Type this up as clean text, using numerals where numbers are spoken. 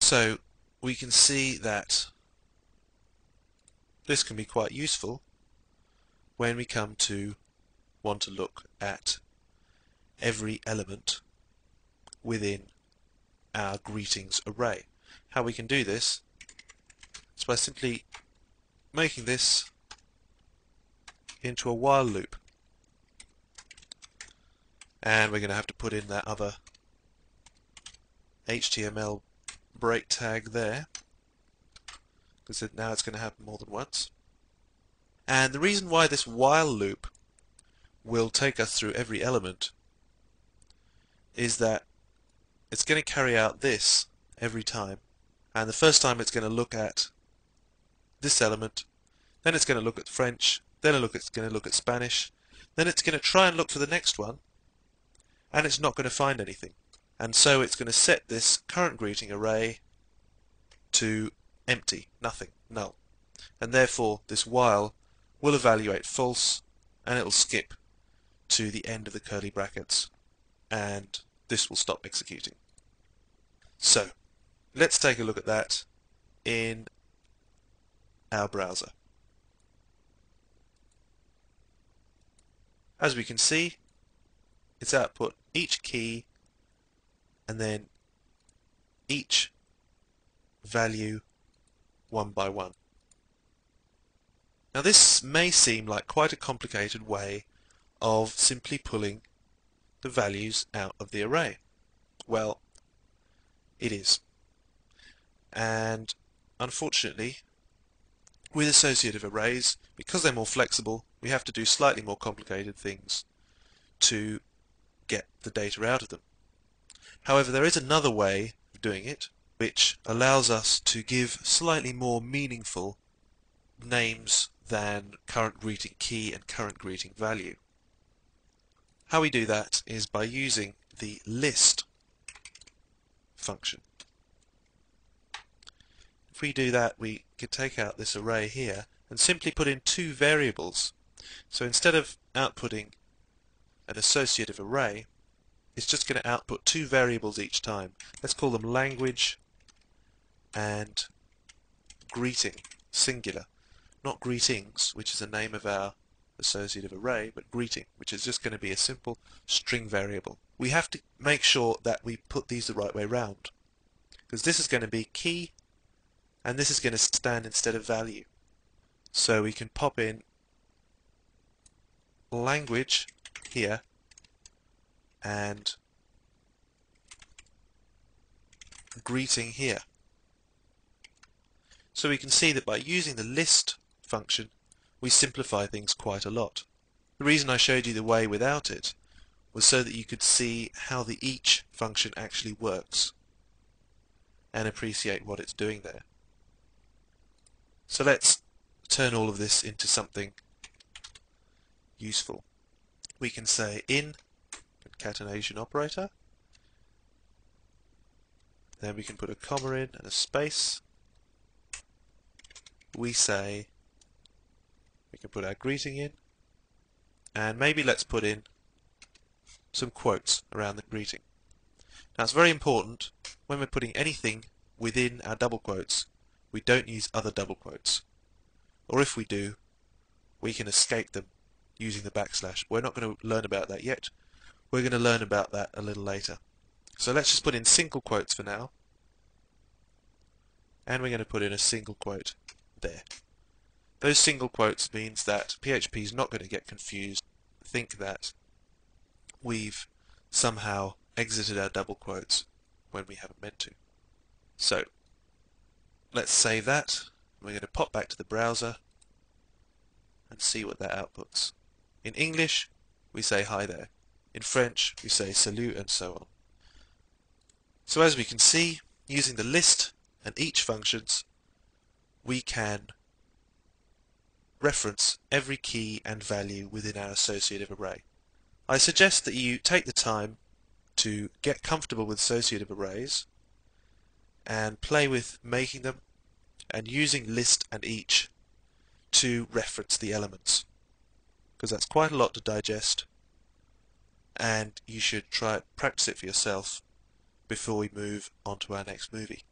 So we can see that this can be quite useful when we come to want to look at every element within our greetings array. How we can do this is by simply making this into a while loop, and we're going to have to put in that other HTML break tag there, because now it's going to happen more than once. And the reason why this while loop will take us through every element is that it's going to carry out this every time, and the first time it's going to look at this element, then it's going to look at French, then it's going to look at Spanish, then it's going to try and look for the next one, and it's not going to find anything. And so it's going to set this current greeting array to empty, nothing, null. And therefore this while will evaluate false, and it will skip to the end of the curly brackets, and this will stop executing. So let's take a look at that in our browser. As we can see, it's output each key and then each value one by one. Now this may seem like quite a complicated way of simply pulling the values out of the array. Well, it is. And unfortunately, with associative arrays, because they're more flexible, we have to do slightly more complicated things to get the data out of them. However, there is another way of doing it, which allows us to give slightly more meaningful names than current greeting key and current greeting value. How we do that is by using the list function. If we do that, we could take out this array here and simply put in two variables. So instead of outputting an associative array, it's just going to output two variables each time. Let's call them language and greeting, singular. Not greetings, which is the name of our associative array, but greeting, which is just going to be a simple string variable. We have to make sure that we put these the right way round, because this is going to be key and this is going to stand instead of value. So we can pop in language here and greeting here. So we can see that by using the list function we simplify things quite a lot. The reason I showed you the way without it was so that you could see how the each function actually works and appreciate what it's doing there. So let's turn all of this into something useful. We can say in concatenation operator, then we can put a comma in and a space. We say we can put our greeting in, and maybe let's put in some quotes around the greeting. Now it's very important when we're putting anything within our double quotes, we don't use other double quotes, or if we do, we can escape them using the backslash. We're not going to learn about that yet. We're going to learn about that a little later. So let's just put in single quotes for now, and we're going to put in a single quote there. Those single quotes means that PHP is not going to get confused, think that we've somehow exited our double quotes when we haven't meant to. So let's save that. We're going to pop back to the browser and see what that outputs. In English we say hi there. In French we say salut, and so on. So as we can see, using the list and each functions, we can reference every key and value within our associative array. I suggest that you take the time to get comfortable with associative arrays and play with making them and using list and each to reference the elements, because that's quite a lot to digest, and you should practice it for yourself before we move on to our next movie.